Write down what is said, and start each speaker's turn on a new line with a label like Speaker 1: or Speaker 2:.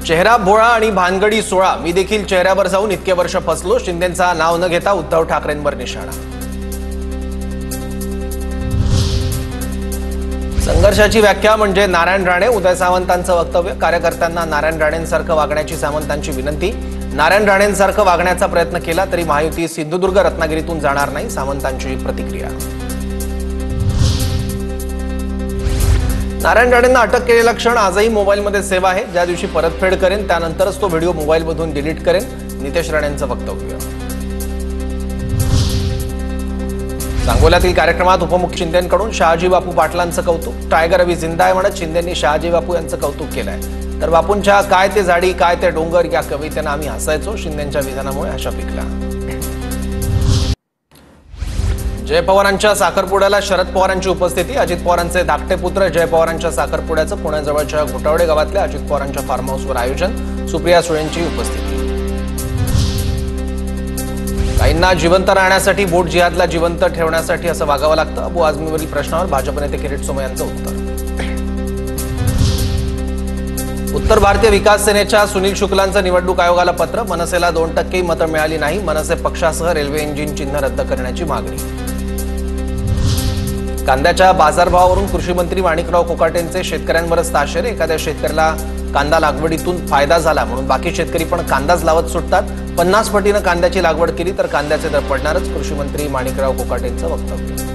Speaker 1: चेहरा भोळा आणि भानगडी सोळा, मी देखील चेहऱ्यावर जाऊन इतके वर्ष फसलो. शिंदेंचा नाव न घेता उद्धव ठाकरेंवर निशाणा. संघर्षाची व्याख्या म्हणजे नारायण राणे. उदय सामंतांचं वक्तव्य. कार्यकर्त्यांना नारायण राणेंसारखं वागण्याची सामंतांची विनंती. नारायण राणेंसारखं वागण्याचा प्रयत्न केला तरी महायुती सिंधुदुर्ग रत्नागिरीतून जाणार नाही, सामंतांची प्रतिक्रिया. नारायण राणेंना अटक केलेला क्षण आजही मोबाईलमध्ये सेव्ह आहे. ज्या दिवशी परतफेड करेन त्यानंतरच तो व्हिडिओ मोबाईलमधून डिलीट करेन, नितेश राणेंचं वक्तव्य. सांगोल्यातील कार्यक्रमात उपमुख्य शिंदेंकडून शहाजी बापू पाटलांचं कौतुक. टायगर अभी जिंदा आहे म्हणत शिंदेंनी शहाजी बापू यांचं कौतुक केलंय. तर बापूंच्या काय ते झाडी काय ते डोंगर या कवितेनं आम्ही हसायचो. शिंदेंच्या विधानामुळे आशा पिकला. जय पवारांच्या साखरपुड्याला शरद पवारांची उपस्थिती. अजित पवारांचे धाकटे पुत्र जय पवारांच्या साखरपुड्याचं पुण्याजवळच्या घोटावडे गावातल्या अजित पवारांच्या फार्म हाऊसवर आयोजन. सुप्रिया सुळेंची उपस्थिती. काहींना जिवंत राहण्यासाठी वोट जिहादला जिवंत ठेवण्यासाठी असं वागावं लागतं. अबू आझमीवरील प्रश्नावर भाजप नेते किरीट सोमय्या यांचं उत्तर. उत्तर भारतीय विकास सेनेच्या सुनील शुक्लांचं निवडणूक आयोगाला पत्र. मनसेला 2% मतं मिळाली नाही. मनसे पक्षासह रेल्वे इंजिन चिन्ह रद्द करण्याची मागणी. कांद्याच्या बाजारभावावरून कृषी मंत्री माणिकराव कोकाटेंचे शेतकऱ्यांवरच ताशेरे. एखाद्या शेतकऱ्याला कांदा लागवडीतून फायदा झाला म्हणून बाकी शेतकरी पण कांदाच लावत सुटतात. 50 पटीनं कांद्याची लागवड केली तर कांद्याचे दर पडणारच, कृषी मंत्री माणिकराव कोकाटेंचं वक्तव्य.